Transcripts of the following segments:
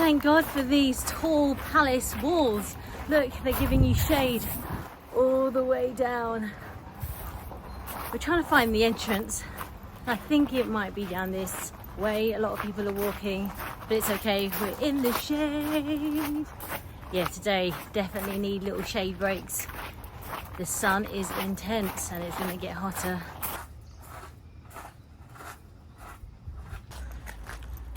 Thank God for these tall palace walls. Look, they're giving you shade all the way down. We're trying to find the entrance. I think it might be down this way. A lot of people are walking, but it's okay. We're in the shade. Yeah, today definitely need little shade breaks. The sun is intense and it's going to get hotter.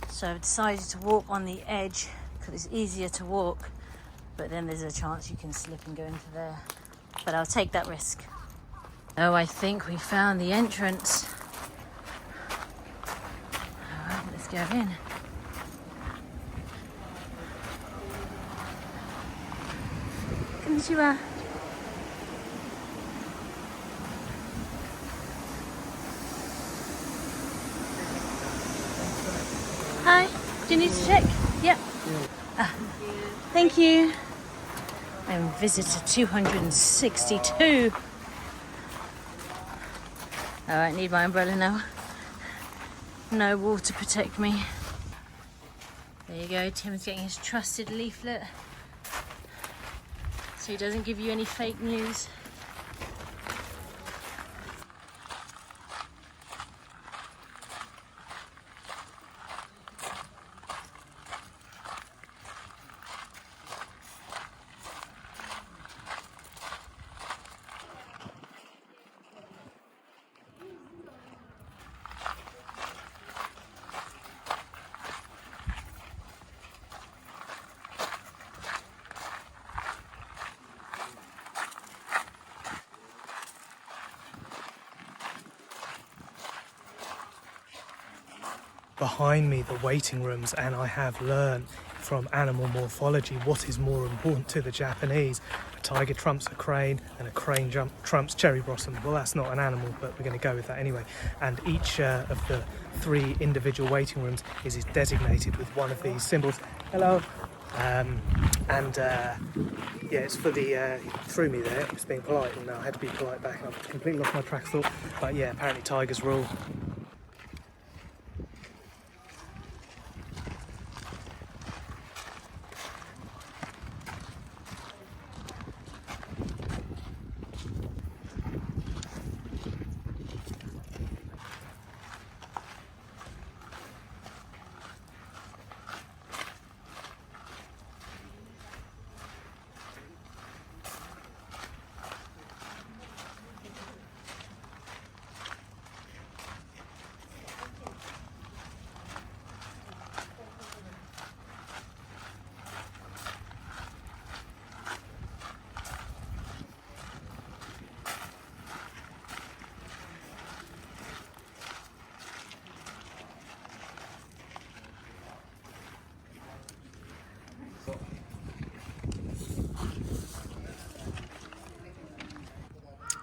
So I've decided to walk on the edge because it's easier to walk, but then there's a chance you can slip and go into there. But I'll take that risk. Oh, I think we found the entrance. All right, let's go in. Konnichiwa. Hi, do you need to check? Yep. Thank you. I'm visitor 262. Alright, need my umbrella now. No wall to protect me. There you go, Tim's getting his trusted leaflet so he doesn't give you any fake news. Behind me, the waiting rooms, and I have learned from animal morphology what is more important to the Japanese. A tiger trumps a crane and a crane trumps cherry blossom. Well, that's not an animal, but we're going to go with that anyway. And each of the 3 individual waiting rooms is designated with one of these symbols. Hello. Yeah, it's for the, he threw me there, it's being polite, and I had to be polite back, and I've completely lost my track of thought. But yeah, apparently tigers rule.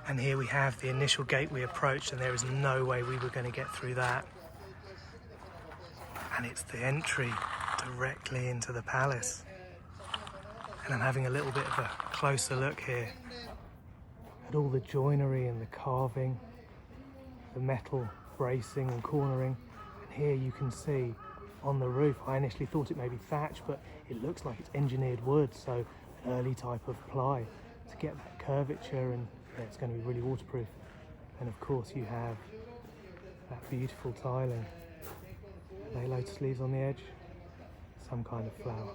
And here we have the initial gate we approached, and there is no way we were going to get through that. And it's the entry directly into the palace. And I'm having a little bit of a closer look here at all the joinery and the carving, the metal bracing and cornering. And here you can see on the roof, I initially thought it may be thatch, but it looks like it's engineered wood, so an early type of ply to get that curvature, and yeah, it's going to be really waterproof. And of course you have that beautiful tiling. Are they lotus leaves on the edge? Some kind of flower.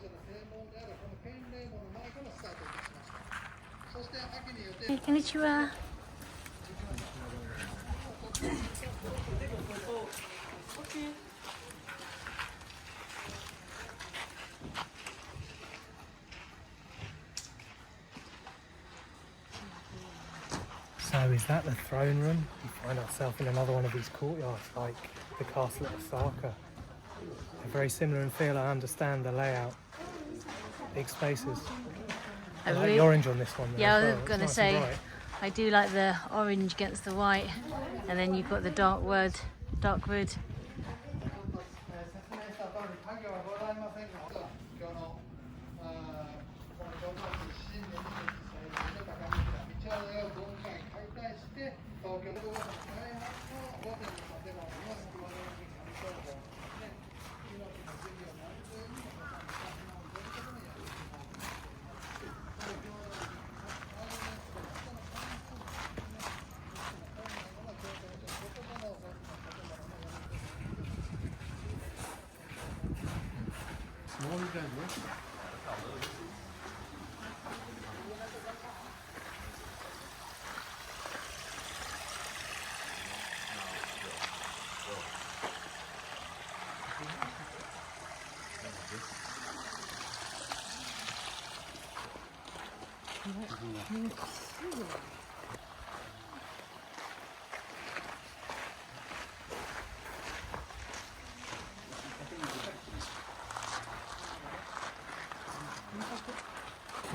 Hey, konnichiwa. So is that the throne room? We find ourselves in another one of these courtyards, like the castle at Osaka. They're very similar in feel. I understand the layout. Big spaces. I like the orange on this one. Yeah, as I well. was going to It's say, nice and bright. I do like the orange against the white, and then you've got the dark wood.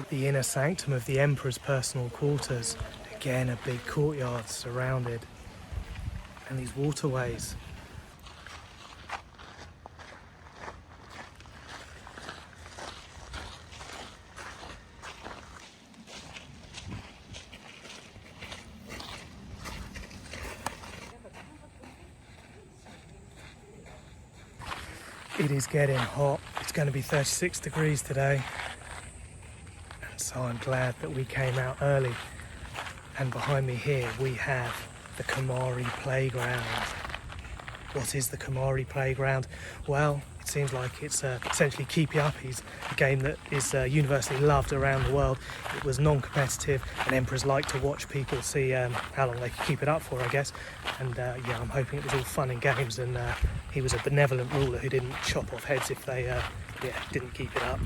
The inner sanctum of the Emperor's personal quarters. Again, a big courtyard surrounded. And these waterways. It is getting hot. It's going to be 36 degrees today. And so I'm glad that we came out early. And behind me here we have the Kamari Playground. What is the Kamari Playground? Well, it seems like it's essentially Keepy Uppies, a game that is universally loved around the world. It was non-competitive, and emperors like to watch people see how long they could keep it up for, I guess. And yeah, I'm hoping it was all fun and games, and he was a benevolent ruler who didn't chop off heads if they didn't keep it up.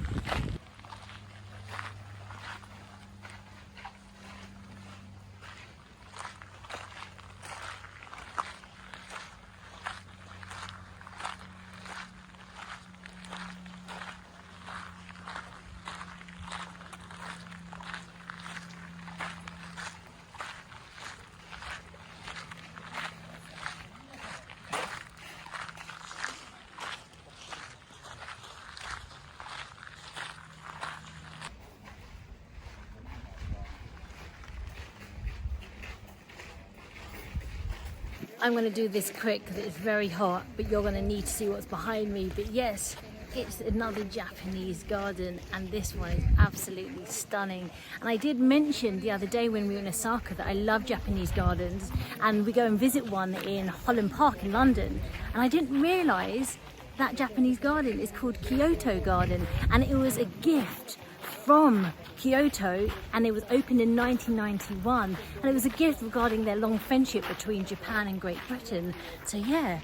I'm going to do this quick because it's very hot, but you're going to need to see what's behind me. But yes, it's another Japanese garden, and this one is absolutely stunning. And I did mention the other day when we were in Osaka that I love Japanese gardens, and we go and visit one in Holland Park in London. And I didn't realise that Japanese garden is called Kyoto Garden, and it was a gift from Kyoto, and it was opened in 1991, and it was a gift regarding their long friendship between Japan and Great Britain. So yeah,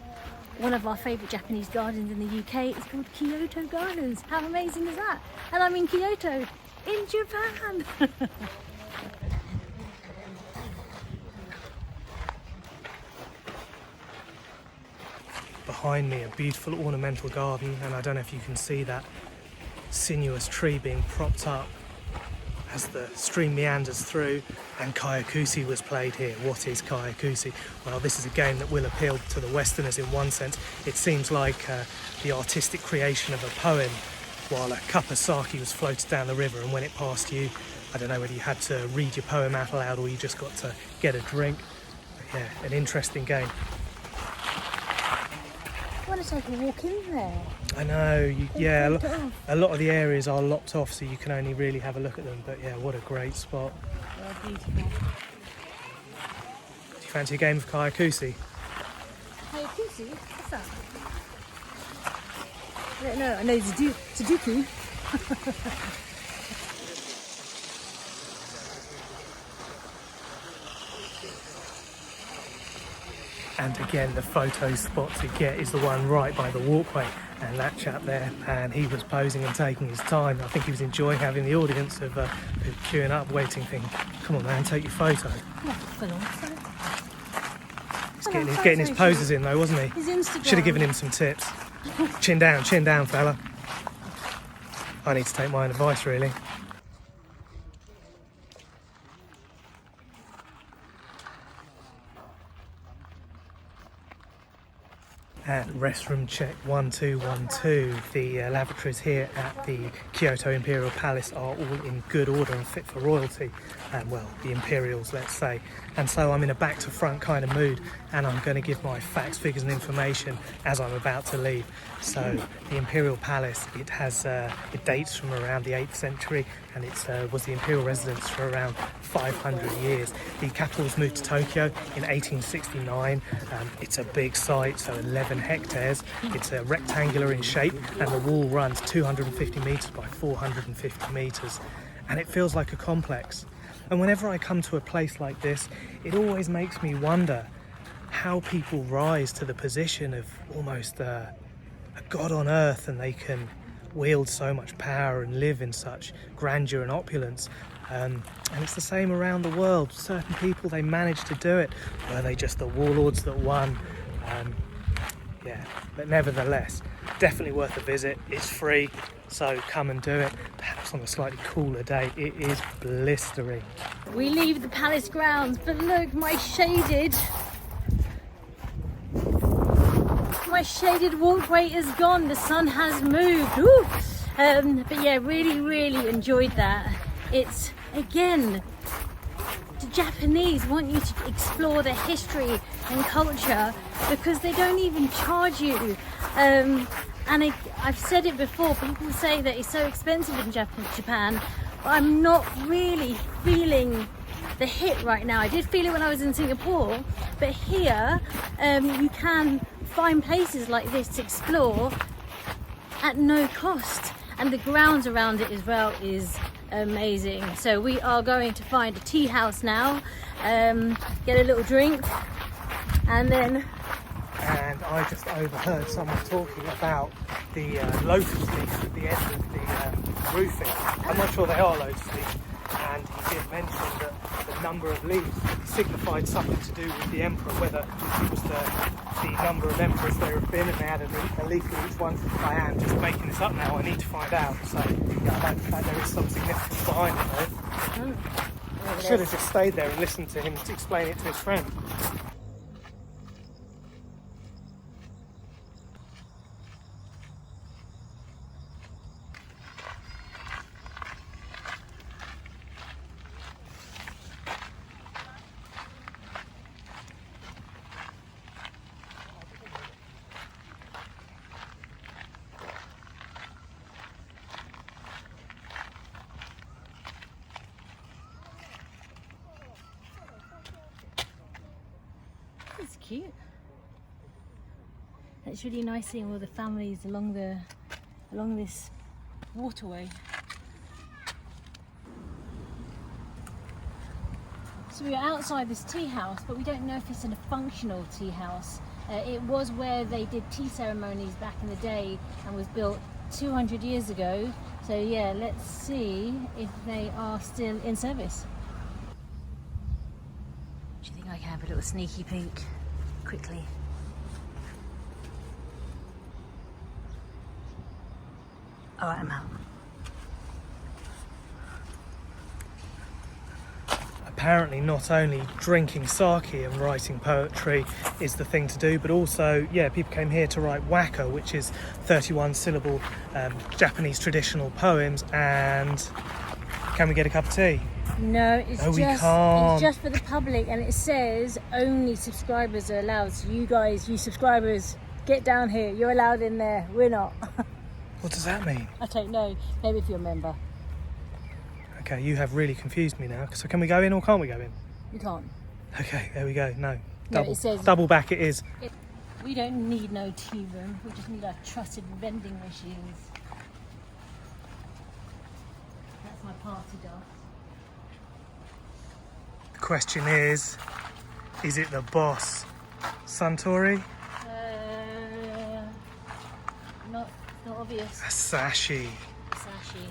one of our favourite Japanese gardens in the UK is called Kyoto Gardens. How amazing is that? And I'm in Kyoto, in Japan. Behind me, a beautiful ornamental garden, and I don't know if you can see that sinuous tree being propped up as the stream meanders through, and Kyakushi was played here. What is Kyakushi? Well, this is a game that will appeal to the Westerners in one sense. It seems like the artistic creation of a poem while a cup of sake was floated down the river, and when it passed you, I don't know whether you had to read your poem out loud or you just got to get a drink. But yeah, an interesting game. I want to take a walk in there. I know, a lot of the areas are locked off, so you can only really have a look at them, but yeah, what a great spot. They're beautiful. Do you fancy a game of Kyakushi? Kyakushi? What's that? I don't know, I know Sudoku. And again, the photo spot to get is the one right by the walkway. And that chap there, and he was posing and taking his time. I think he was enjoying having the audience of queuing up, waiting, thinking, come on man, take your photo. He's getting his poses in though, wasn't he? His Instagram. Should have given him some tips. Chin down, fella. I need to take my own advice, really. At restroom check 1212, the lavatories here at the Kyoto Imperial Palace are all in good order and fit for royalty, well, the Imperials, let's say. And so I'm in a back to front kind of mood, and I'm going to give my facts, figures and information as I'm about to leave. So the Imperial Palace, it dates from around the 8th century, and it was the imperial residence for around 500 years. The capital was moved to Tokyo in 1869. It's a big site, so 11 7 hectares. It's rectangular in shape, and the wall runs 250 metres by 450 metres, and it feels like a complex. And whenever I come to a place like this, it always makes me wonder how people rise to the position of almost a god on earth, and they can wield so much power and live in such grandeur and opulence. And it's the same around the world. Certain people, they manage to do it. Were they just the warlords that won? Yeah, but nevertheless, definitely worth a visit. It's free, so come and do it. Perhaps on a slightly cooler day. It is blistering. We leave the palace grounds, but look, my shaded walkway is gone. The sun has moved. Ooh. But yeah, really enjoyed that. It's, again, the Japanese want you to explore their history and culture because they don't even charge you. I've said it before, people say that it's so expensive in Japan, but I'm not really feeling the hit right now. I did feel it when I was in Singapore, but here you can find places like this to explore at no cost, and the grounds around it as well is amazing. So we are going to find a tea house now, get a little drink, and I just overheard someone talking about the lotus leaves at the end of the roofing. I'm not sure they are lotus leaves, and he did mention that the number of leaves signified something to do with the emperor, whether it was the number of emperors there have been and they had a leaf for each one. I am just making this up now, I need to find out. So yeah, there is some significance behind it though. I should have just stayed there and listened to him to explain it to his friend. It's cute. It's really nice seeing all the families along this waterway. So we are outside this tea house, but we don't know if it's a functional tea house. It was where they did tea ceremonies back in the day and was built 200 years ago. So yeah, let's see if they are still in service. Do you think I can have a little sneaky peek quickly? Alright, I'm out. Apparently not only drinking sake and writing poetry is the thing to do, but also, yeah, people came here to write waka, which is 31 syllable Japanese traditional poems. And can we get a cup of tea? No, it's can't. just for the public, and it says only subscribers are allowed. So you guys, you subscribers, get down here. You're allowed in there. We're not. What does that mean? I don't know. Maybe if you're a member. Okay, you have really confused me now. So can we go in or can't we go in? You can't. Okay, there we go. No, It says double back it is. We don't need no tea room. We just need our trusted vending machines. That's my party dog. The question is it the boss? Suntory? Not obvious. Sashi. Sashi.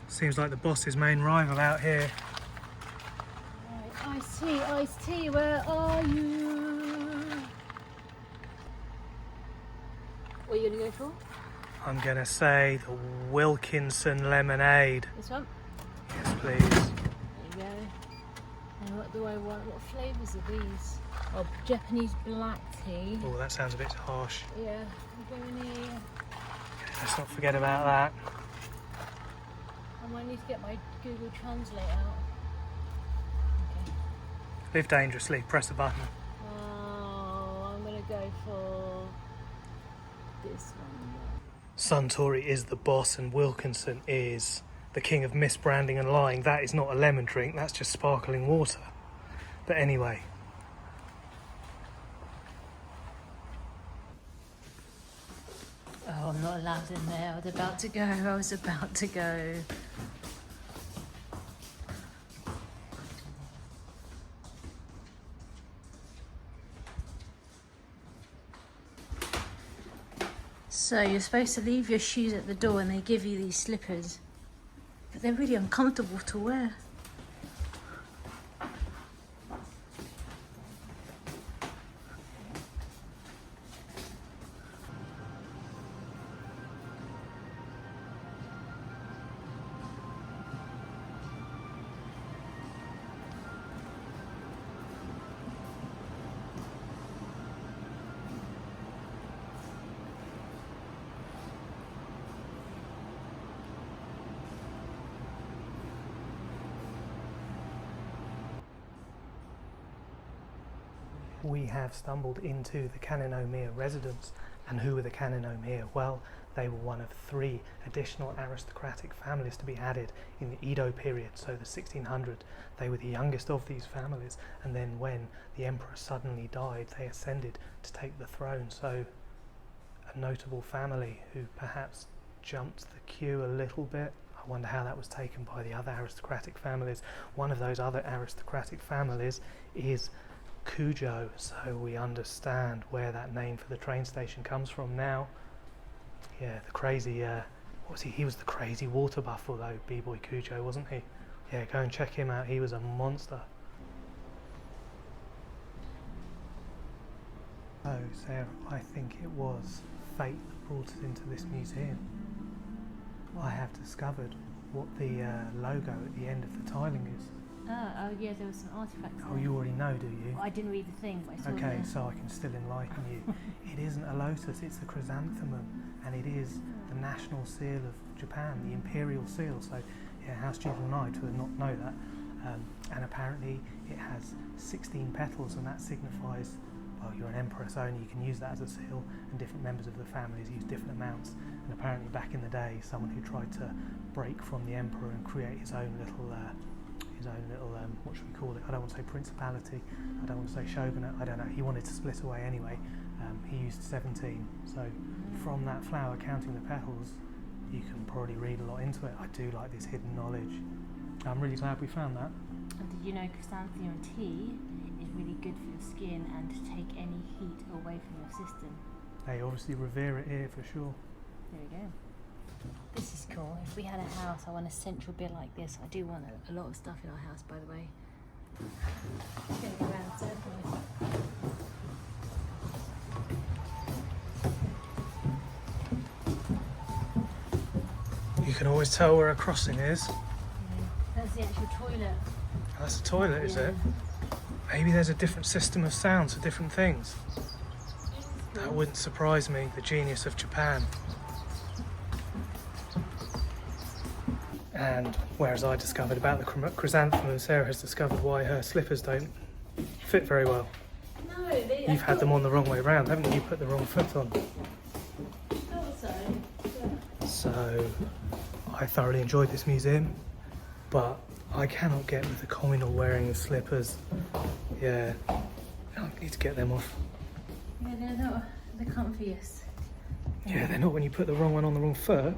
Seems like the boss's main rival out here. Right, iced tea, where are you? What are you gonna go for? I'm gonna say the Wilkinson lemonade. This one? Yes, please. There you go. And what do I want? What flavours are these? Oh, Japanese black tea. Oh, that sounds a bit harsh. Yeah, I'm going here. Let's not forget about that. I might need to get my Google Translate out. Okay. Live dangerously, press the button. Oh, I'm gonna go for this one. Suntory is the boss and Wilkinson is the king of misbranding and lying. That is not a lemon drink, that's just sparkling water. But anyway. Oh, I'm not allowed in there. I was about to go. So you're supposed to leave your shoes at the door and they give you these slippers. But they're really uncomfortable to wear. We have stumbled into the Kaninomiya residence. And who were the Kaninomiya? Well, they were one of 3 additional aristocratic families to be added in the Edo period, so the 1600s. They were the youngest of these families, and then when the emperor suddenly died, they ascended to take the throne. So a notable family who perhaps jumped the queue a little bit. I wonder how that was taken by the other aristocratic families. One of those other aristocratic families is Kujo, so we understand where that name for the train station comes from now. Yeah, the crazy, what was he? He was the crazy water buffalo, B-Boy Kujo, wasn't he? Yeah, go and check him out, he was a monster. Oh, Sarah, I think it was fate that brought us into this museum. I have discovered what the logo at the end of the tiling is. Oh yeah, there was some artifacts. Oh, you already know, do you? Well, I didn't read the thing, but I saw Okay, it. so I can still enlighten you. It isn't a lotus, it's a chrysanthemum, and it is the national seal of Japan, the imperial seal. So, yeah, how stupid am I to not know that? And apparently it has 16 petals, and that signifies, well, you're an empress only, you can use that as a seal, and different members of the families use different amounts. And apparently back in the day, someone who tried to break from the emperor and create his own little what should we call it? I don't want to say principality, I don't want to say shogunate, I don't know. He wanted to split away anyway. He used 17. So from that flower, counting the petals, you can probably read a lot into it. I do like this hidden knowledge. I'm really glad we found that. And did you know chrysanthemum tea is really good for your skin and to take any heat away from your system? They obviously revere it here for sure. There we go. This is cool. If we had a house, I want a central bit like this. I do want a lot of stuff in our house, by the way. It's going to go around circles. You can always tell where a crossing is. Yeah. That's the actual toilet. That's a toilet, is it? Maybe there's a different system of sounds for different things. That wouldn't surprise me, the genius of Japan. And whereas I discovered about the chrysanthemum, Sarah has discovered why her slippers don't fit very well. No, You've had them on the wrong way round, haven't you? You put the wrong foot on. So I thoroughly enjoyed this museum, but I cannot get with the communal wearing of slippers. Yeah, I need to get them off. Yeah, they're not the comfiest. Yeah, they're not when you put the wrong one on the wrong foot.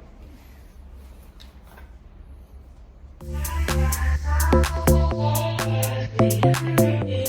Yeah.